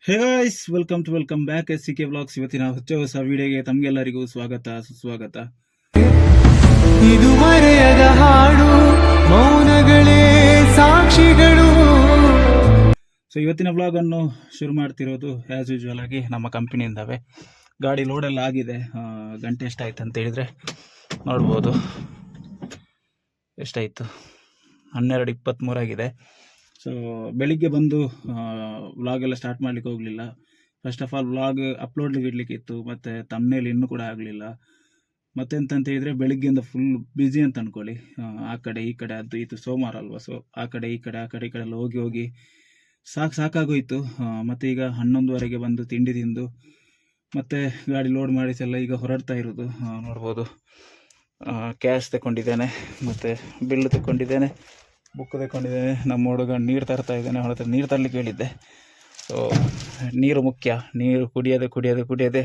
ಹೇ guys, welcome back SCK vlogs. ಇವತ್ತಿನ ಹೊಸ ವಿಡಿಯೋಗೆ ತಮಗೆಲ್ಲರಿಗೂ ಸ್ವಾಗತ ಸುಸ್ವಾಗತ. ಇದು ಮರೆಯದ ಹಾಡು, ಮೌನಗಳೇ ಸಾಕ್ಷಿಗಳು. ಸೊ ಇವತ್ತಿನ ವ್ಲಾಗ್ ಅನ್ನು ಶುರು ಮಾಡ್ತಿರೋದು ಆಸ್ ಯೂಶುವಲ್ ಆಗಿ ನಮ್ಮ ಕಂಪನಿಯಿಂದವೇ. ಗಾಡಿ ಲೋಡೆಲ್ಲ ಆಗಿದೆ. ಗಂಟೆ ಎಷ್ಟಾಯ್ತು ಅಂತ ಹೇಳಿದ್ರೆ ನೋಡ್ಬೋದು. ಎಷ್ಟಾಯಿತು, 12:23 ಆಗಿದೆ. ಸೊ ಬೆಳಿಗ್ಗೆ ಬಂದು ವ್ಲಾಗ್ ಎಲ್ಲ ಸ್ಟಾರ್ಟ್ ಮಾಡ್ಲಿಕ್ಕೆ ಹೋಗಲಿಲ್ಲ. ಫಸ್ಟ್ ಆಫ್ ಆಲ್ ವ್ಲಾಗ್ ಅಪ್ಲೋಡ್ಲಿಕ್ಕೆ ಇಡಲಿಕ್ಕೆ ಇತ್ತು, ಮತ್ತು ತಮ್ಮನೇಲಿ ಇನ್ನೂ ಕೂಡ ಆಗಲಿಲ್ಲ. ಮತ್ತೆಂತಂತ ಹೇಳಿದರೆ ಬೆಳಿಗ್ಗೆಯಿಂದ ಫುಲ್ ಬ್ಯುಸಿ ಅಂತ ಅಂದ್ಕೊಳ್ಳಿ. ಆ ಕಡೆ ಈ ಕಡೆ, ಅದು ಇದು ಸೋಮವಾರ ಅಲ್ವಾ, ಸೊ ಆ ಕಡೆ ಈ ಕಡೆ ಎಲ್ಲ ಹೋಗಿ ಸಾಕಾಗೋಯ್ತು. ಮತ್ತು ಈಗ 11:30ಗೆ ಬಂದು ತಿಂಡಿ ತಿಂದು ಮತ್ತು ಗಾಡಿ ಲೋಡ್ ಮಾಡಿಸೆಲ್ಲ ಈಗ ಹೊರಡ್ತಾ ಇರೋದು. ನೋಡ್ಬೋದು, ಕ್ಯಾಶ್ ತಗೊಂಡಿದ್ದೇನೆ, ಮತ್ತು ಬಿಲ್ ತಗೊಂಡಿದ್ದೇನೆ, ಬುಕ್ ತಗೊಂಡಿದ್ದೇನೆ. ನಮ್ಮ ಹುಡುಗ ನೀರು ತರ್ತಾ ಇದ್ದೇನೆ, ಅವಳ ಹತ್ರ ನೀರು ತರಲಿಕ್ಕೆ ಹೇಳಿದ್ದೆ. ಸೊ ನೀರು ಮುಖ್ಯ. ನೀರು ಕುಡಿಯೋದೆ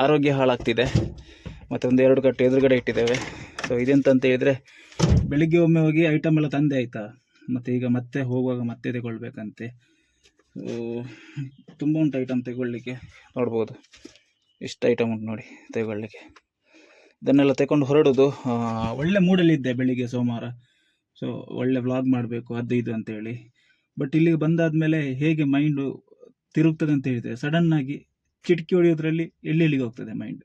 ಆರೋಗ್ಯ ಹಾಳಾಗ್ತಿದೆ. ಮತ್ತು ಒಂದು 2 ಕಟ್ಟು ಎದುರುಗಡೆ ಇಟ್ಟಿದ್ದೇವೆ. ಸೊ ಇದೆಂತಂತ ಹೇಳಿದರೆ, ಬೆಳಿಗ್ಗೆ ಒಮ್ಮೆ ಹೋಗಿ ಐಟಮ್ ಎಲ್ಲ ತಂದೆ ಆಯಿತಾ, ಮತ್ತು ಈಗ ಮತ್ತೆ ಹೋಗುವಾಗ ಮತ್ತೆ ತಗೊಳ್ಬೇಕಂತೆ. ಸೊ ತುಂಬ ಉಂಟು ಐಟಮ್ ತಗೊಳ್ಳಿಕ್ಕೆ. ನೋಡ್ಬೋದು ಎಷ್ಟು ಐಟಮ್ ಉಂಟು ನೋಡಿ ತಗೊಳ್ಳಿಕ್ಕೆ. ಇದನ್ನೆಲ್ಲ ತಗೊಂಡು ಹೊರಡೋದು. ಒಳ್ಳೆ ಮೂಡಲ್ಲಿದ್ದೆ ಬೆಳಿಗ್ಗೆ ಸೋಮವಾರ. ಸೊ ಒಳ್ಳೆ ವ್ಲಾಗ್ ಮಾಡಬೇಕು ಅದು ಇದು ಅಂತೇಳಿ. ಬಟ್ ಇಲ್ಲಿಗೆ ಬಂದಾದಮೇಲೆ ಹೇಗೆ ಮೈಂಡು ತಿರುಗ್ತದೆ ಅಂತ ಹೇಳಿದರೆ, ಸಡನ್ನಾಗಿ ಚಿಟಕಿ ಹೊಡೆಯೋದ್ರಲ್ಲಿ ಎಲ್ಲಿಗೆ ಹೋಗ್ತದೆ ಮೈಂಡ್.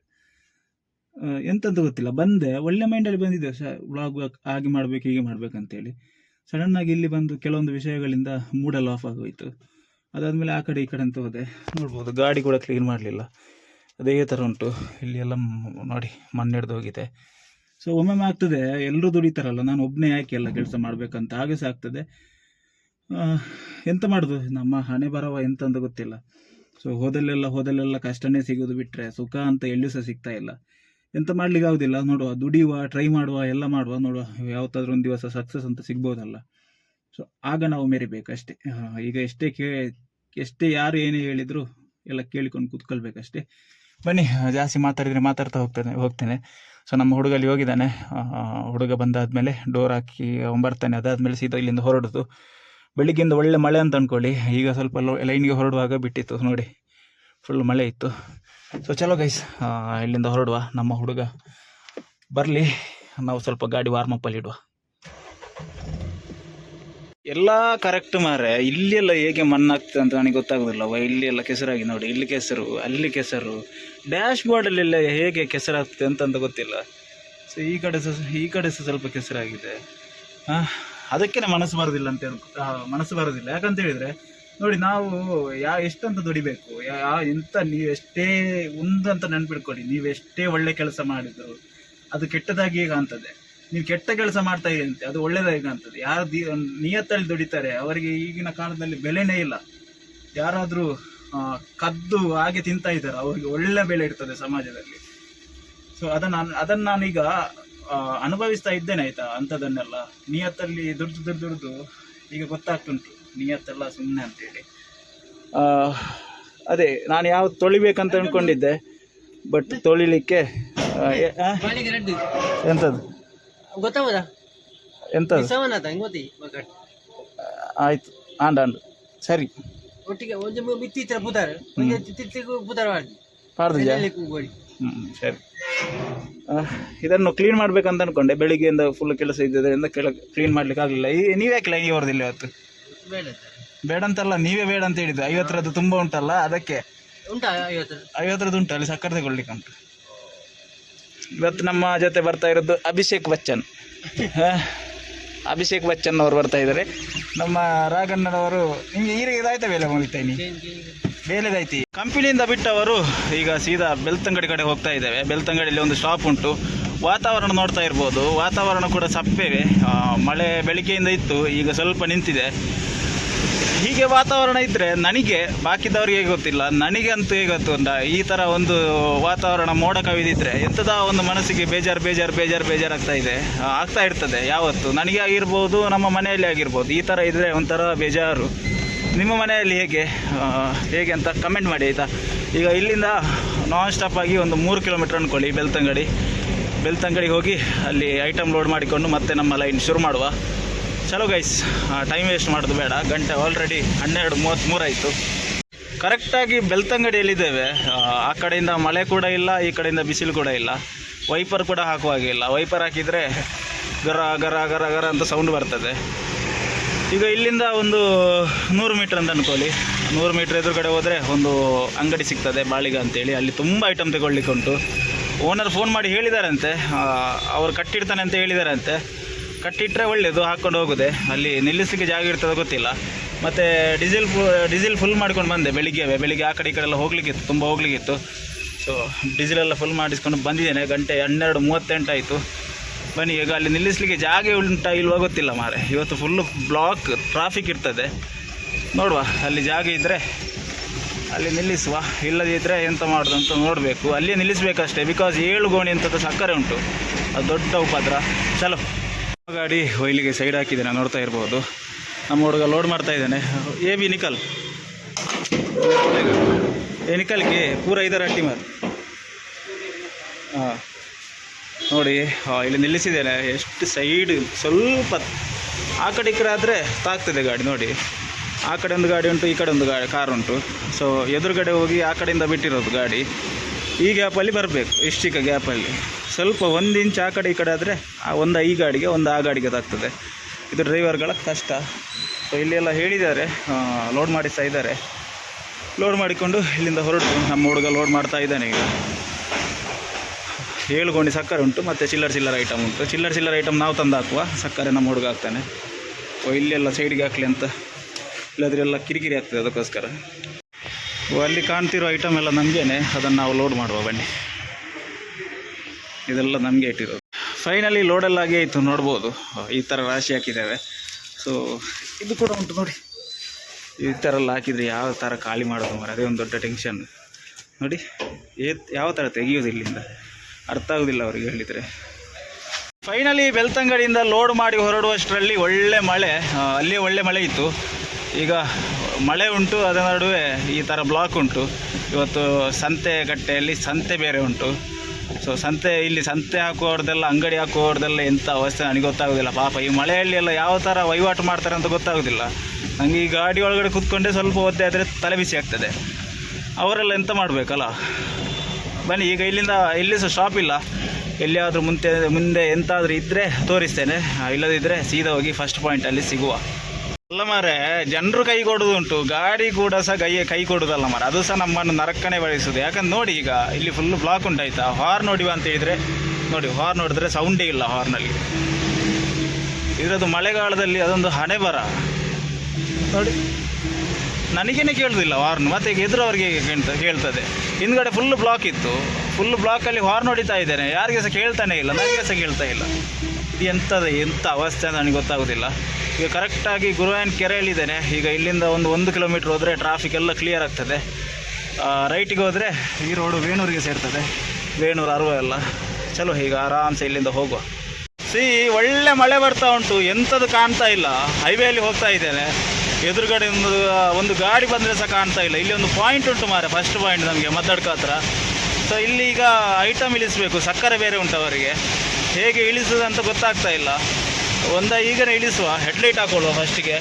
ಎಂತಂತ ಗೊತ್ತಿಲ್ಲ. ಬಂದೆ ಒಳ್ಳೆ ಮೈಂಡಲ್ಲಿ ಬಂದಿದ್ದೆ, ವ್ಲಾಗ್ ಹಾಗೆ ಮಾಡಬೇಕು ಹೀಗೆ ಮಾಡಬೇಕಂತೇಳಿ. ಸಡನ್ನಾಗಿ ಇಲ್ಲಿ ಬಂದು ಕೆಲವೊಂದು ವಿಷಯಗಳಿಂದ ಮೂಡಲ್ಲಿ ಆಫ್ ಆಗೋಯಿತು. ಅದಾದಮೇಲೆ ಆ ಕಡೆ ಈ ಕಡೆ ಅಂತ ಹೋದೆ. ನೋಡ್ಬೋದು ಗಾಡಿ ಕೂಡ ಕ್ಲೀನ್ ಮಾಡಲಿಲ್ಲ, ಅದೇ ಥರ ಉಂಟು. ಇಲ್ಲಿ ಎಲ್ಲ ನೋಡಿ ಮಣ್ಣು ಹಿಡ್ದು ಹೋಗಿದೆ. ಸೊ ಒಮ್ಮೊಮ್ಮೆ ಆಗ್ತದೆ, ಎಲ್ಲರೂ ದುಡಿತಾರಲ್ಲ, ನಾನು ಒಬ್ಬನೇ ಯಾಕೆ ಎಲ್ಲ ಕೆಲಸ ಮಾಡಬೇಕಂತ ಹಾಗೆ ಸಹ ಆಗ್ತದೆ. ಎಂತ ಮಾಡೋದು, ನಮ್ಮ ಹಣೆ ಬರವ ಎಂತಂತ ಗೊತ್ತಿಲ್ಲ. ಸೊ ಹೋದಲ್ಲೆಲ್ಲ ಕಷ್ಟನೇ ಸಿಗೋದು ಬಿಟ್ಟರೆ ಸುಖ ಅಂತ ಎಲ್ಲೂ ಸಹ ಸಿಗ್ತಾ ಇಲ್ಲ. ಎಂತ ಮಾಡ್ಲಿಕ್ಕೆ ಆಗೋದಿಲ್ಲ. ನೋಡುವ, ದುಡಿಯುವ, ಟ್ರೈ ಮಾಡುವ, ಎಲ್ಲ ಮಾಡುವ, ನೋಡುವ ಯಾವತ್ತಾದ್ರೂ ಒಂದು ದಿವಸ ಸಕ್ಸಸ್ ಅಂತ ಸಿಗ್ಬೋದಲ್ಲ. ಸೊ ಆಗ ನಾವು ಮೆರಿಬೇಕಷ್ಟೇ. ಈಗ ಎಷ್ಟೇ ಯಾರು ಏನೇ ಹೇಳಿದ್ರು ಎಲ್ಲ ಕೇಳಿಕೊಂಡು ಕೂತ್ಕೊಳ್ಬೇಕಷ್ಟೇ. ಬನ್ನಿ, ಜಾಸ್ತಿ ಮಾತಾಡ್ತಾ ಹೋಗ್ತೇನೆ. ಸೊ ನಮ್ಮ ಹುಡುಗ ಅಲ್ಲಿ ಹೋಗಿದ್ದಾನೆ. ಹುಡುಗ ಬಂದಾದಮೇಲೆ ಡೋರ್ ಹಾಕಿ ಬರ್ತಾನೆ. ಅದಾದಮೇಲೆ ಸೀದಾ ಇಲ್ಲಿಂದ ಹೊರಡೋದು. ಬೆಳಿಗ್ಗೆಯಿಂದ ಒಳ್ಳೆ ಮಳೆ ಅಂತ ಅಂದ್ಕೊಳ್ಳಿ. ಈಗ ಸ್ವಲ್ಪ ಲೈನ್ಗೆ ಹೊರಡುವಾಗ ಬಿಟ್ಟಿತ್ತು ನೋಡಿ, ಫುಲ್ ಮಳೆ ಇತ್ತು. ಸೊ ಚಲೋ ಗೈಸ್, ಇಲ್ಲಿಂದ ಹೊರಡುವ. ನಮ್ಮ ಹುಡುಗ ಬರಲಿ, ನಾವು ಸ್ವಲ್ಪ ಗಾಡಿ ವಾರ್ಮಪ್ಪಲ್ಲಿ ಇಡುವ. ಎಲ್ಲ ಕರೆಕ್ಟ್ ಮಾರೆ. ಇಲ್ಲೆಲ್ಲ ಹೇಗೆ ಮಣ್ಣಾಗ್ತದೆ ಅಂತ ನನಗೆ ಗೊತ್ತಾಗೋದಿಲ್ಲ. ಇಲ್ಲಿ ಎಲ್ಲ ಕೆಸರಾಗಿ ನೋಡಿ, ಇಲ್ಲಿ ಕೆಸರು, ಅಲ್ಲಿ ಕೆಸರು, ಡ್ಯಾಶ್ ಬೋರ್ಡಲ್ಲೆಲ್ಲ ಹೇಗೆ ಕೆಸರಾಗ್ತದೆ ಅಂತಂತ ಗೊತ್ತಿಲ್ಲ. ಸೊ ಈ ಕಡೆ ಸಹ ಸ್ವಲ್ಪ ಕೆಸರಾಗಿದೆ. ಅದಕ್ಕೆ ಮನಸ್ಸು ಬರೋದಿಲ್ಲ. ಯಾಕಂತ ಹೇಳಿದರೆ ನೋಡಿ, ನಾವು ಎಷ್ಟಂತ ದುಡಿಬೇಕು, ನೀವೆಷ್ಟೇ ಒಂದಂತ ನೆನ್ಪಿಡ್ಕೊಳ್ಳಿ, ನೀವೆಷ್ಟೇ ಒಳ್ಳೆ ಕೆಲಸ ಮಾಡಿದ್ರು ಅದು ಕೆಟ್ಟದಾಗಿ ಹೇಗೆ ಕಾಣ್ತದೆ. ನೀವು ಕೆಟ್ಟ ಕೆಲಸ ಮಾಡ್ತಾ ಇದ್ದೀರಂತೆ, ಅದು ಒಳ್ಳೆದಾಗಿ ಕಾಣ್ತದೆ. ಯಾರು ನಿಯತ್ತಲ್ಲಿ ದುಡಿತಾರೆ ಅವರಿಗೆ ಈಗಿನ ಕಾಲದಲ್ಲಿ ಬೆಲೆನೇ ಇಲ್ಲ. ಯಾರಾದರೂ ಕದ್ದು ಹಾಗೆ ತಿಂತಾ ಇದ್ದಾರೆ, ಅವರಿಗೆ ಒಳ್ಳೆ ಬೆಲೆ ಇರ್ತದೆ ಸಮಾಜದಲ್ಲಿ. ಸೊ ಅದನ್ನು ನಾನೀಗ ಅನುಭವಿಸ್ತಾ ಇದ್ದೇನೆ ಆಯಿತಾ. ಅಂಥದ್ದನ್ನೆಲ್ಲ ನಿಯತ್ತಲ್ಲಿ ದುಡ್ದು ಈಗ ಗೊತ್ತಾಗ್ತುಂಟು, ನಿಯತ್ತೆಲ್ಲ ಸುಮ್ಮನೆ ಅಂತೇಳಿ. ಅದೇ ನಾನು ಯಾವ್ದು ತೊಳಿಬೇಕಂತ ಅಂದ್ಕೊಂಡಿದ್ದೆ, ಬಟ್ ತೊಳಿಲಿಕ್ಕೆ ಎಂಥದ್ದು ಗೊತ್ತಾಗೋದಾ ಎಂಥದ್ದು ಆಯಿತು. ಆಂಡು ಸರಿ ಒಟ್ಟಿಗೆ ಒಂದು ಮಿತ್ತಿತ್ರ ಪುದಾರ ಪುದಾರ ಸರಿ. ಇದನ್ನು ಕ್ಲೀನ್ ಮಾಡ್ಬೇಕಂತ ಅನ್ಕೊಂಡೆ. ಬೆಳಿಗ್ಗೆಯಿಂದ ಫುಲ್ ಕೆಲಸ ಇದ್ದದರಿಂದ ಕ್ಲೀನ್ ಮಾಡ್ಲಿಕ್ಕೆ ಆಗಲಿಲ್ಲ. ನೀವೇ ಯಾಕೆ ಲೈನಿಗೆ ಹೊರದಿಲ್ಲ ಇವತ್ತು? ಬೇಡ ಅಂತಲ್ಲ, ನೀವೇ ಬೇಡ ಅಂತ ಹೇಳಿದ್ದು. 50ರದ್ದು ತುಂಬ ಉಂಟಲ್ಲ, ಅದಕ್ಕೆ. 50ರದ್ದು ಉಂಟು, ಅಲ್ಲಿ ಸಕ್ಕರೆ ತಗೊಳ್ಲಿಕ್ಕೆ ಉಂಟು. ಇವತ್ತು ನಮ್ಮ ಜೊತೆ ಬರ್ತಾ ಇರೋದು ಅಭಿಷೇಕ್ ಬಚ್ಚನ್ ಅವರು ಬರ್ತಾ ಇದ್ದಾರೆ. ನಮ್ಮ ರಾಘಣ್ಣನವರು. ನಿಮಗೆ ಈಗ ಇದಾಯ್ತಾ ಬೇಲೆ ಮುಗಿತೇನೆ? ಬೇಲೆದಾಯ್ತಿ. ಕಂಪನಿಯಿಂದ ಬಿಟ್ಟವರು ಈಗ ಸೀದಾ ಬೆಳ್ತಂಗಡಿ ಕಡೆ ಹೋಗ್ತಾ ಇದ್ದೇವೆ. ಬೆಳ್ತಂಗಡಿಯಲ್ಲಿ ಒಂದು ಸ್ಟಾಪ್ ಉಂಟು. ವಾತಾವರಣ ನೋಡ್ತಾ ಇರ್ಬೋದು, ವಾತಾವರಣ ಕೂಡ ಸಪ್ಪೇವೆ. ಮಳೆ ಬೆಳಿಗ್ಗೆಯಿಂದ ಇತ್ತು, ಈಗ ಸ್ವಲ್ಪ ನಿಂತಿದೆ. ಹೀಗೆ ವಾತಾವರಣ ಇದ್ದರೆ ನನಗೆ, ಬಾಕಿದವ್ರಿಗೆ ಹೇಗೆ ಗೊತ್ತಿಲ್ಲ, ನನಗೆ ಅಂತೂ ಹೇಗೆ ಗೊತ್ತು ಅಂತ, ಈ ಥರ ಒಂದು ವಾತಾವರಣ ಮೋಡ ಕವಿದಿದ್ರೆ ಎಂಥದ ಒಂದು ಮನಸ್ಸಿಗೆ ಆಗ್ತಾ ಇರ್ತದೆ ಯಾವತ್ತು. ನನಗೆ ಆಗಿರ್ಬೋದು, ನಮ್ಮ ಮನೆಯಲ್ಲಿ ಆಗಿರ್ಬೋದು. ಈ ಥರ ಇದ್ದರೆ ಒಂಥರ ಬೇಜಾರು. ನಿಮ್ಮ ಮನೆಯಲ್ಲಿ ಹೇಗೆ ಅಂತ ಕಮೆಂಟ್ ಮಾಡಿ ಆಯಿತಾ. ಈಗ ಇಲ್ಲಿಂದ ನಾನ್ ಸ್ಟಾಪ್ ಆಗಿ ಒಂದು 3 ಕಿಲೋಮೀಟ್ರ್ ಅಂದ್ಕೊಳ್ಳಿ ಬೆಳ್ತಂಗಡಿಗೆ ಹೋಗಿ ಅಲ್ಲಿ ಐಟಮ್ ಲೋಡ್ ಮಾಡಿಕೊಂಡು ಮತ್ತೆ ನಮ್ಮ ಲೈನ್ ಶುರು ಮಾಡುವ. ಚಲೋ ಗೈಸ್, ಟೈಮ್ ವೇಸ್ಟ್ ಮಾಡೋದು ಬೇಡ. ಗಂಟೆ ಆಲ್ರೆಡಿ 12:33 ಆಯಿತು. ಕರೆಕ್ಟಾಗಿ ಬೆಳ್ತಂಗಡಿಯಲ್ಲಿದ್ದೇವೆ. ಆ ಕಡೆಯಿಂದ ಮಳೆ ಕೂಡ ಇಲ್ಲ, ಈ ಕಡೆಯಿಂದ ಬಿಸಿಲು ಕೂಡ ಇಲ್ಲ. ವೈಪರ್ ಕೂಡ ಹಾಕುವಾಗಿಲ್ಲ. ವೈಪರ್ ಹಾಕಿದರೆ ಗರ ಗರ ಗರ ಗರ ಅಂತ ಸೌಂಡ್ ಬರ್ತದೆ. ಈಗ ಇಲ್ಲಿಂದ ಒಂದು 100 ಮೀಟ್ರ್ ಅಂತ ಅಂದ್ಕೊಳ್ಳಿ. 100 ಮೀಟ್ರ್ ಎದುರುಗಡೆ ಹೋದರೆ ಒಂದು ಅಂಗಡಿ ಸಿಗ್ತದೆ, ಬಾಳಿಗ ಅಂತೇಳಿ. ಅಲ್ಲಿ ತುಂಬ ಐಟಮ್ ತಗೊಳ್ಳಿಕ್ಕೆ ಉಂಟು. ಓನರ್ ಫೋನ್ ಮಾಡಿ ಹೇಳಿದಾರಂತೆ, ಅವ್ರು ಕಟ್ಟಿಡ್ತಾನೆ ಅಂತ ಹೇಳಿದಾರಂತೆ. ಕಟ್ಟಿಟ್ಟರೆ ಒಳ್ಳೆಯದು, ಹಾಕ್ಕೊಂಡು ಹೋಗೋದೆ. ಅಲ್ಲಿ ನಿಲ್ಲಿಸಲಿಕ್ಕೆ ಜಾಗ ಇರ್ತದೆ ಗೊತ್ತಿಲ್ಲ. ಮತ್ತು ಡೀಸೆಲ್ ಫುಲ್ ಮಾಡ್ಕೊಂಡು ಬಂದೆ ಬೆಳಿಗ್ಗೆ ಆ ಕಡೆ ಈ ಕಡೆ ಎಲ್ಲ ಹೋಗ್ಲಿಕ್ಕಿತ್ತು, ತುಂಬ ಹೋಗ್ಲಿಕ್ಕಿತ್ತು. ಸೊ ಡೀಸೆಲೆಲ್ಲ ಫುಲ್ ಮಾಡಿಸ್ಕೊಂಡು ಬಂದಿದ್ದೇನೆ. ಗಂಟೆ 12:38 ಆಯಿತು. ಬನ್ನಿ, ಈಗ ಅಲ್ಲಿ ನಿಲ್ಲಿಸಲಿಕ್ಕೆ ಜಾಗ ಉಂಟಾ ಇಲ್ವಾ ಗೊತ್ತಿಲ್ಲ ಮಾರೆ. ಇವತ್ತು ಫುಲ್ಲು ಬ್ಲಾಕ್ ಟ್ರಾಫಿಕ್ ಇರ್ತದೆ. ನೋಡುವ, ಅಲ್ಲಿ ಜಾಗ ಇದ್ದರೆ ಅಲ್ಲಿ ನಿಲ್ಲಿಸುವ, ಇಲ್ಲದಿದ್ದರೆ ಎಂತ ಮಾಡೋದು ಅಂತ ನೋಡಬೇಕು. ಅಲ್ಲಿಯೇ ನಿಲ್ಲಿಸಬೇಕಷ್ಟೇ. ಬಿಕಾಸ್ 7 ಗೋಣಿ ಅಂತದ್ದು ಸಕ್ಕರೆ ಉಂಟು, ಅದು ದೊಡ್ಡ ಉಪದ್ರ. ಚಲೋ, ಗಾಡಿ ಇಲ್ಲಿಗೆ ಸೈಡ್ ಹಾಕಿದ್ದೇನೆ, ನೋಡ್ತಾ ಇರ್ಬೋದು. ನಮ್ಮ ಹುಡುಗ ಲೋಡ್ ಮಾಡ್ತಾ ಇದ್ದಾನೆ. ಎ ಬಿ ನಿಕಲ್ ನಿಕಲ್ಗೆ ಪೂರ 5 ಅಟ್ಟಿ ಮಾರು. ಹಾಂ ನೋಡಿ, ಇಲ್ಲಿ ನಿಲ್ಲಿಸಿದ್ದೇನೆ. ಎಷ್ಟು ಸೈಡ್ ಸ್ವಲ್ಪ ಆ ಕಡೆ ಈ ಕಡೆ ಆದರೆ ತಾಗ್ತದೆ ಗಾಡಿ. ನೋಡಿ, ಆ ಕಡೆ ಒಂದು ಗಾಡಿ ಉಂಟು, ಈ ಕಡೆ ಒಂದು ಕಾರ್ ಉಂಟು. ಸೊ ಎದುರುಗಡೆ ಹೋಗಿ ಆ ಕಡೆಯಿಂದ ಬಿಟ್ಟಿರೋದು ಗಾಡಿ. ಈ ಗ್ಯಾಪಲ್ಲಿ ಬರಬೇಕು, ಇಷ್ಟು ಚಿಕ್ಕ ಗ್ಯಾಪಲ್ಲಿ. ಸ್ವಲ್ಪ 1 ಇಂಚ್ ಆ ಕಡೆ ಈ ಕಡೆ ಆದರೆ ಒಂದು ಈ ಗಾಡಿಗೆ ಒಂದು ಆ ಗಾಡಿಗೆ ತಾಗ್ತದೆ. ಇದು ಡ್ರೈವರ್ಗಳ ಕಷ್ಟ. ಸೊ ಇಲ್ಲೆಲ್ಲ ಹೇಳಿದ್ದಾರೆ, ಲೋಡ್ ಮಾಡಿಸ್ತಾ ಇದ್ದಾರೆ. ಲೋಡ್ ಮಾಡಿಕೊಂಡು ಇಲ್ಲಿಂದ ಹೊರಟು ನಮ್ಮ ಹುಡುಗ ಲೋಡ್ ಮಾಡ್ತಾ ಇದ್ದಾನೆ. ಈಗ 7 ಗೋಣಿ ಸಕ್ಕರೆ ಉಂಟು, ಮತ್ತು ಚಿಲ್ಲರ್ ಐಟಮ್ ಉಂಟು. ಚಿಲ್ಲರ್ ಐಟಮ್ ನಾವು ತಂದು ಹಾಕುವ, ಸಕ್ಕರೆ ನಮ್ಮ ಹುಡುಗ ಹಾಕ್ತಾನೆ. ಸೊ ಇಲ್ಲೆಲ್ಲ ಸೈಡ್ಗೆ ಹಾಕಲಿ ಅಂತ, ಇಲ್ಲದ್ರೆ ಎಲ್ಲ ಕಿರಿಕಿರಿ ಆಗ್ತದೆ, ಅದಕ್ಕೋಸ್ಕರ. ಅಲ್ಲಿ ಕಾಣ್ತಿರೋ ಐಟಮ್ ಎಲ್ಲ ನಮಗೇನೆ, ಅದನ್ನು ನಾವು ಲೋಡ್ ಮಾಡುವ. ಬನ್ನಿ, ಇದೆಲ್ಲ ನಮಗೆ ಇಟ್ಟಿರೋದು. ಫೈನಲಿ ಲೋಡೆಲ್ಲ ಆಗೇ ಇತ್ತು, ನೋಡ್ಬೋದು. ಈ ಥರ ರಾಶಿ ಹಾಕಿದ್ದೇವೆ. ಸೊ ಇದು ಕೂಡ ಉಂಟು ನೋಡಿ. ಈ ಥರ ಎಲ್ಲ ಹಾಕಿದರೆ ಯಾವ ಥರ ಖಾಲಿ ಮಾಡೋದು ಮಾರೆ, ಅದೇ ಒಂದು ದೊಡ್ಡ ಟೆನ್ಷನ್. ನೋಡಿ ಯಾವ ಥರ ತೆಗಿಯೋದು ಇಲ್ಲಿಂದ ಅರ್ಥ ಆಗೋದಿಲ್ಲ ಅವ್ರಿಗೆ ಹೇಳಿದರೆ. ಫೈನಲಿ ಬೆಳ್ತಂಗಡಿಯಿಂದ ಲೋಡ್ ಮಾಡಿ ಹೊರಡುವಷ್ಟರಲ್ಲಿ ಒಳ್ಳೆ ಮಳೆ, ಅಲ್ಲಿಯೇ ಒಳ್ಳೆ ಮಳೆ ಇತ್ತು. ಈಗ ಮಳೆ ಉಂಟು, ಅದರ ನಡುವೆ ಈ ಥರ ಬ್ಲಾಕ್ ಉಂಟು. ಇವತ್ತು ಸಂತೆಗಟ್ಟೆಯಲ್ಲಿ ಸಂತೆ ಬೇರೆ ಉಂಟು. ಸೊ ಇಲ್ಲಿ ಸಂತೆ ಹಾಕುವವ್ರದ್ದೆಲ್ಲ, ಅಂಗಡಿ ಹಾಕುವವ್ರದ್ದೆಲ್ಲ ಎಂಥ ಅವಸ್ಥೆ ನನಗೆ ಗೊತ್ತಾಗೋದಿಲ್ಲ. ಪಾಪ ಈ ಮಳೆಯಲ್ಲಿ ಎಲ್ಲ ಯಾವ ಥರ ವಹಿವಾಟು ಮಾಡ್ತಾರೆ ಅಂತ ಗೊತ್ತಾಗೋದಿಲ್ಲ ನನಗೆ. ಈ ಗಾಡಿ ಒಳಗಡೆ ಕೂತ್ಕೊಂಡೆ ಸ್ವಲ್ಪ ಒದ್ದೆ ಆದರೆ ತಲೆ ಬಿಸಿ ಆಗ್ತದೆ. ಅವರೆಲ್ಲ ಎಂತ ಮಾಡಬೇಕಲ್ಲ. ಬನ್ನಿ, ಈಗ ಇಲ್ಲಿ ಸಹ ಶಾಪ್ ಇಲ್ಲ. ಎಲ್ಲಿಯಾದರೂ ಮುಂದೆ ಎಂತಾದರೂ ಇದ್ದರೆ ತೋರಿಸ್ತೇನೆ, ಇಲ್ಲದಿದ್ದರೆ ಸೀದಾ ಹೋಗಿ ಫಸ್ಟ್ ಪಾಯಿಂಟಲ್ಲಿ ಸಿಗುವ. ಅಲ್ಲ ಮಾರೆ, ಜನರು ಕೈ ಕೊಡೋದುಂಟು, ಗಾಡಿ ಕೂಡ ಸಹ ಕೈ ಕೊಡೋದಲ್ಲ ಮಾರೆ, ಅದು ಸಹ ನಮ್ಮನ್ನು ನರಕನೆ ಬಯಸುದು. ಯಾಕಂದ್ರೆ ನೋಡಿ, ಈಗ ಇಲ್ಲಿ ಫುಲ್ಲು ಬ್ಲಾಕ್ ಉಂಟಾಯ್ತಾ. ಹಾರ್ನ್ ನೋಡಿವ ಅಂತ ಹೇಳಿದರೆ ನೋಡಿ, ಹಾರ್ನ್ ನೋಡಿದ್ರೆ ಸೌಂಡೇ ಇಲ್ಲ ಹಾರ್ನಲ್ಲಿ. ಇದರದ್ದು ಮಳೆಗಾಲದಲ್ಲಿ ಅದೊಂದು ಹಣೆ ಬರ ನೋಡಿ. ನನಗೇನೆ ಕೇಳೋದಿಲ್ಲ ಹಾರ್ನ್, ಮತ್ತು ಈಗ ಎದುರವರಿಗೆ ಕೇಳ್ತದೆ. ಹಿಂದ್ಗಡೆ ಫುಲ್ ಬ್ಲಾಕ್ ಇತ್ತು, ಫುಲ್ ಬ್ಲಾಕಲ್ಲಿ ಹಾರ್ನ್ ಹೊಡಿತಾ ಇದ್ದೇನೆ, ಯಾರಿಗೆ ಸಹ ಕೇಳ್ತಾನೆ ಇಲ್ಲ, ನನಗೆ ಸಹ ಕೇಳ್ತಾ ಇಲ್ಲ. ಇದು ಎಂಥ ಅವಸ್ಥೆ ಅಂತ ನನಗೆ ಗೊತ್ತಾಗೋದಿಲ್ಲ. ಈಗ ಕರೆಕ್ಟಾಗಿ ಗುರುವಾಯನ್ ಕೆರೆಯಲ್ಲಿದ್ದೇನೆ. ಈಗ ಇಲ್ಲಿಂದ 1 ಕಿಲೋಮೀಟ್ರ್ ಹೋದರೆ ಟ್ರಾಫಿಕ್ ಎಲ್ಲ ಕ್ಲಿಯರ್ ಆಗ್ತದೆ. ರೈಟಿಗೆ ಹೋದರೆ ಈ ರೋಡು ವೇಣೂರಿಗೆ ಸೇರ್ತದೆ, ವೇಣೂರು ಅರುವ ಎಲ್ಲ. ಚಲೋ, ಈಗ ಆರಾಮ್ಸೆ ಇಲ್ಲಿಂದ ಹೋಗುವ. ಒಳ್ಳೆ ಮಳೆ ಬರ್ತಾ ಉಂಟು, ಎಂಥದ್ದು ಕಾಣ್ತಾ ಇಲ್ಲ. ಹೈವೇಲಿ ಹೋಗ್ತಾ ಇದ್ದೇನೆ, ಎದುರುಗಡೆ ಒಂದು ಗಾಡಿ ಬಂದರೆ ಸಹ ಕಾಣ್ತಾ ಇಲ್ಲ. ಇಲ್ಲಿ ಒಂದು ಪಾಯಿಂಟ್ ಉಂಟು ಮಾರೆ, ಫಸ್ಟ್ ಪಾಯಿಂಟ್ ನಮಗೆ ಮದ್ದಡ್ಕ ಹತ್ರ. ಸೊ ಇಲ್ಲಿ ಈಗ ಐಟಮ್ ಇಳಿಸಬೇಕು, ಸಕ್ಕರೆ ಬೇರೆ ಉಂಟು ಅವರಿಗೆ. ಹೇಗೆ ಇಳಿಸೋದಂತ ಗೊತ್ತಾಗ್ತಾ ಇಲ್ಲ. ಈಗನೇ ಇಳಿಸುವ, ಹೆಡ್ಲೈಟ್ ಹಾಕೊಳ್ಳುವ ಫಸ್ಟಿಗೆ.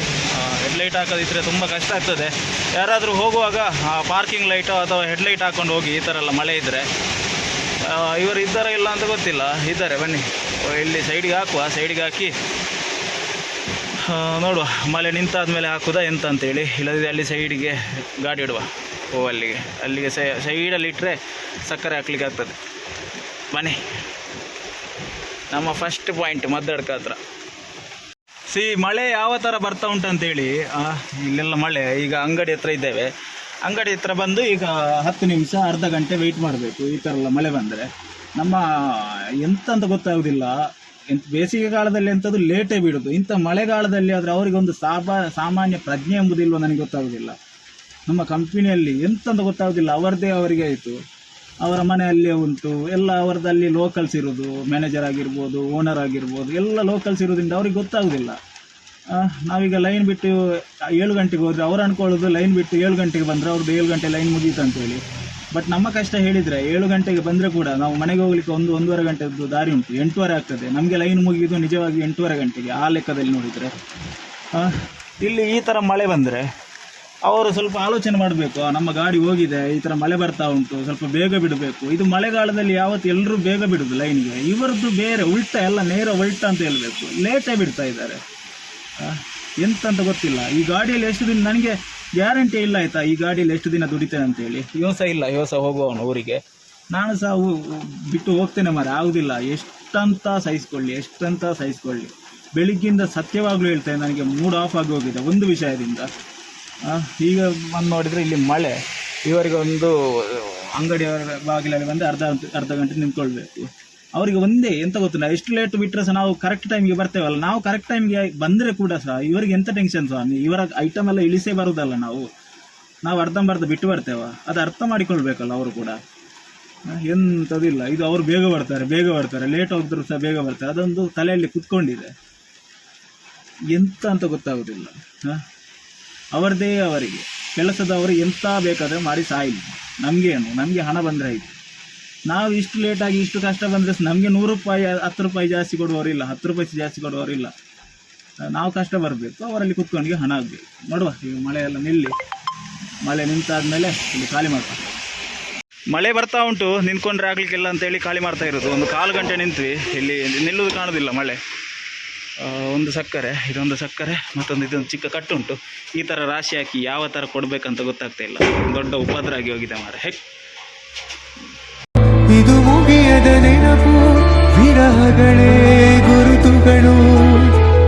ಹೆಡ್ಲೈಟ್ ಹಾಕೋದಿದ್ರೆ ತುಂಬ ಕಷ್ಟ ಆಗ್ತದೆ. ಯಾರಾದರೂ ಹೋಗುವಾಗ ಪಾರ್ಕಿಂಗ್ ಲೈಟು ಅಥವಾ ಹೆಡ್ಲೈಟ್ ಹಾಕ್ಕೊಂಡು ಹೋಗಿ, ಈ ಥರ ಎಲ್ಲ ಮಳೆ ಇದ್ದರೆ. ಇವರು ಇದ್ದಾರಾ ಇಲ್ಲ ಅಂತ ಗೊತ್ತಿಲ್ಲ, ಇದ್ದಾರೆ. ಬನ್ನಿ, ಇಲ್ಲಿ ಸೈಡಿಗೆ ಹಾಕುವ. ಸೈಡಿಗೆ ಹಾಕಿ ನೋಡುವ, ಮಳೆ ನಿಂತಾದ್ಮೇಲೆ ಹಾಕುದಾ ಎಂತ ಅಂತೇಳಿ. ಇಲ್ಲದಿದ್ದರೆ ಅಲ್ಲಿ ಸೈಡಿಗೆ ಗಾಡಿ ಇಡುವ. ಅಲ್ಲಿಗೆ ಸೈಡಲ್ಲಿ ಇಟ್ಟರೆ ಸಕ್ಕರೆ ಹಾಕ್ಲಿಕ್ಕೆ ಆಗ್ತದೆ. ಬನ್ನಿ, ನಮ್ಮ ಫಸ್ಟ್ ಪಾಯಿಂಟ್ ಮದ್ದಡ್ಕ ಹತ್ರ. ಮಳೆ ಯಾವ ಥರ ಬರ್ತಾ ಉಂಟಂತೇಳಿ. ಇಲ್ಲೆಲ್ಲ ಮಳೆ. ಈಗ ಅಂಗಡಿ ಹತ್ರ ಇದ್ದೇವೆ. ಅಂಗಡಿ ಹತ್ರ ಬಂದು ಈಗ 10 ನಿಮಿಷ ಅರ್ಧ ಗಂಟೆ ವೆಯ್ಟ್ ಮಾಡಬೇಕು. ಈ ಥರ ಎಲ್ಲ ಮಳೆ ಬಂದರೆ ನಮ್ಮ ಎಂತ ಅಂತ ಗೊತ್ತಾಗೋದಿಲ್ಲ. ಬೇಸಿಗೆ ಕಾಲದಲ್ಲಿ ಎಂಥದ್ದು ಲೇಟೇ ಬಿಡೋದು. ಇಂಥ ಮಳೆಗಾಲದಲ್ಲಿ ಆದರೆ ಅವರಿಗೊಂದು ಸಾಮಾನ್ಯ ಪ್ರಜ್ಞೆ ಎಂಬುದಿಲ್ವ ನನಗೆ ಗೊತ್ತಾಗೋದಿಲ್ಲ. ನಮ್ಮ ಕಂಪನಿಯಲ್ಲಿ ಎಂತಂತ ಗೊತ್ತಾಗೋದಿಲ್ಲ. ಅವರಿಗೆ ಆಯಿತು, ಅವರ ಮನೆಯಲ್ಲೇ ಉಂಟು ಎಲ್ಲ. ಅವರದಲ್ಲಿ ಲೋಕಲ್ಸ್ ಇರೋದು, ಮ್ಯಾನೇಜರ್ ಆಗಿರ್ಬೋದು, ಓನರ್ ಆಗಿರ್ಬೋದು, ಎಲ್ಲ ಲೋಕಲ್ಸ್ ಇರೋದ್ರಿಂದ ಅವ್ರಿಗೆ ಗೊತ್ತಾಗೋದಿಲ್ಲ. ನಾವೀಗ ಲೈನ್ ಬಿಟ್ಟು 7 ಗಂಟೆಗೆ ಹೋದರೆ ಅವ್ರು ಅಂದ್ಕೊಳ್ಳೋದು ಲೈನ್ ಬಿಟ್ಟು 7 ಗಂಟೆಗೆ ಬಂದರೆ ಅವ್ರದ್ದು 7 ಗಂಟೆ ಲೈನ್ ಮುಗೀತು ಅಂತೇಳಿ. ಬಟ್ ನಮ್ಮ ಕಷ್ಟ ಹೇಳಿದರೆ 7 ಗಂಟೆಗೆ ಬಂದರೆ ಕೂಡ ನಾವು ಮನೆಗೆ ಹೋಗ್ಲಿಕ್ಕೆ 1-1.5 ಗಂಟೆದ್ದು ದಾರಿ ಉಂಟು. 8:30 ಆಗ್ತದೆ ನಮಗೆ ಲೈನ್ ಮುಗಿಯೋದು ನಿಜವಾಗಿ 8:30 ಗಂಟೆಗೆ. ಆ ಲೆಕ್ಕದಲ್ಲಿ ನೋಡಿದರೆ ಇಲ್ಲಿ ಈ ಥರ ಮಳೆ ಬಂದರೆ ಅವರು ಸ್ವಲ್ಪ ಆಲೋಚನೆ ಮಾಡಬೇಕು, ನಮ್ಮ ಗಾಡಿ ಹೋಗಿದೆ, ಈ ಥರ ಮಳೆ ಬರ್ತಾ ಉಂಟು, ಸ್ವಲ್ಪ ಬೇಗ ಬಿಡಬೇಕು. ಇದು ಮಳೆಗಾಲದಲ್ಲಿ ಯಾವತ್ತು ಎಲ್ಲರೂ ಬೇಗ ಬಿಡುದು ಲೈನ್ಗೆ, ಇವರದ್ದು ಬೇರೆ ಉಲ್ಟಾ, ಎಲ್ಲ ನೇರ ಉಲ್ಟಾ ಅಂತ ಹೇಳಬೇಕು, ಲೇಟಾಗಿ ಬಿಡ್ತಾ ಇದ್ದಾರೆ. ಎಂತಂತ ಗೊತ್ತಿಲ್ಲ. ಈ ಗಾಡಿಯಲ್ಲಿ ಎಷ್ಟು ದಿನ ನನಗೆ ಗ್ಯಾರಂಟಿ ಇಲ್ಲ ಆಯಿತಾ, ಈ ಗಾಡಿಯಲ್ಲಿ ಎಷ್ಟು ದಿನ ದುಡಿತೇನೆ ಅಂತೇಳಿ. ಇವ ಸಹ ಇಲ್ಲ, ಇವ ಸಹ ಹೋಗುವವನು ಊರಿಗೆ, ನಾನು ಸಹ ಬಿಟ್ಟು ಹೋಗ್ತೇನೆ ಮಾರೆ, ಆಗುದಿಲ್ಲ. ಎಷ್ಟಂತ ಸಹಿಸ್ಕೊಳ್ಳಿ. ಬೆಳಿಗ್ಗಿಂದ ಸತ್ಯವಾಗ್ಲೂ ಹೇಳ್ತೇನೆ, ನನಗೆ ಮೂಡ್ ಆಫ್ ಆಗಿ ಹೋಗಿದೆ ಒಂದು ವಿಷಯದಿಂದ. ಈಗ ಬಂದು ನೋಡಿದರೆ ಇಲ್ಲಿ ಮಳೆ, ಇವರಿಗೆ ಒಂದು ಅಂಗಡಿಯವರ ಬಾಗಿಲಲ್ಲಿ ಬಂದು ಅರ್ಧ ಗಂಟೆ ನಿಂತ್ಕೊಳ್ಬೇಕು. ಅವರಿಗೆ ಒಂದೇ ಎಂತ ಗೊತ್ತಿಲ್ಲ, ಎಷ್ಟು ಲೇಟ್ ಬಿಟ್ಟರೆ ಸಹ ನಾವು ಕರೆಕ್ಟ್ ಟೈಮ್ಗೆ ಬರ್ತೇವಲ್ಲ, ನಾವು ಕರೆಕ್ಟ್ ಟೈಮ್ಗೆ ಬಂದರೆ ಕೂಡ ಸಹ ಇವರಿಗೆ ಎಂತ ಟೆನ್ಷನ್ ಸ್ವಾಮಿ, ಇವರ ಐಟಮ್ ಎಲ್ಲ ಇಳಿಸೇ ಬರೋದಲ್ಲ, ನಾವು ಅರ್ಧಂಬರ್ಧ ಬಿಟ್ಟು ಬರ್ತೇವ, ಅದು ಅರ್ಥ ಮಾಡಿಕೊಳ್ಬೇಕಲ್ಲ ಅವರು ಕೂಡ. ಎಂಥದಿಲ್ಲ, ಇದು ಅವರು ಬೇಗ ಬರ್ತಾರೆ, ಲೇಟ್ ಹೋಗಿದ್ರು ಸಹ ಬೇಗ ಬರ್ತಾರೆ, ಅದೊಂದು ತಲೆಯಲ್ಲಿ ಕುತ್ಕೊಂಡಿದೆ, ಎಂತ ಅಂತ ಗೊತ್ತಾಗೋದಿಲ್ಲ. ಅವರದೇ ಅವರಿಗೆ ಕೆಲಸದವರು ಎಂತ ಬೇಕಾದರೆ ಮಾಡಿ ಸಾಯಿಲಿ, ನಮಗೇನು, ನಮಗೆ ಹಣ ಬಂದರೆ ಆಯಿತು. ನಾವು ಇಷ್ಟು ಲೇಟಾಗಿ ಇಷ್ಟು ಕಷ್ಟ ಬಂದರೆ ನಮಗೆ 100 ರೂಪಾಯಿ 10 ರೂಪಾಯಿ ಜಾಸ್ತಿ ಕೊಡುವವರಿಲ್ಲ, 10 ರೂಪಾಯಿ ಜಾಸ್ತಿ ಕೊಡುವವರಿಲ್ಲ. ನಾವು ಕಷ್ಟ ಬರಬೇಕು, ಅವರಲ್ಲಿ ಕುತ್ಕೊಂಡಿಗೆ ಹಣ ಆಗಬೇಕು. ನೋಡುವ, ಈಗ ಮಳೆ ಎಲ್ಲ ನಿಲ್ಲಿ, ಮಳೆ ನಿಂತಾದ್ಮೇಲೆ ಇಲ್ಲಿ ಖಾಲಿ ಮಾಡ್ತಾ, ಮಳೆ ಬರ್ತಾ ಉಂಟು, ನಿಂತ್ಕೊಂಡ್ರೆ ಆಗ್ಲಿಕ್ಕಿಲ್ಲ ಅಂತೇಳಿ ಖಾಲಿ ಮಾಡ್ತಾ ಇರೋದು. ಒಂದು 1/4 ಗಂಟೆ ನಿಂತ್ವಿ, ಇಲ್ಲಿ ನಿಲ್ಲುವುದು ಕಾಣೋದಿಲ್ಲ ಮಳೆ. ಒಂದು ಸಕ್ಕರೆ, ಇದೊಂದು ಸಕ್ಕರೆ, ಮತ್ತೊಂದು ಇದೊಂದು ಚಿಕ್ಕ ಕಟ್ಟುಂಟು. ಈ ಥರ ರಾಶಿ ಹಾಕಿ ಯಾವ ಥರ ಕೊಡಬೇಕಂತ ಗೊತ್ತಾಗ್ತಾ ಇಲ್ಲ, ದೊಡ್ಡ ಉಪದ್ರ ಆಗಿ ಹೋಗಿದೆ ಮಾರೆ. ಇದು ಮುಗಿಯದ ನೆನಪು ವಿರಹಗಳೇ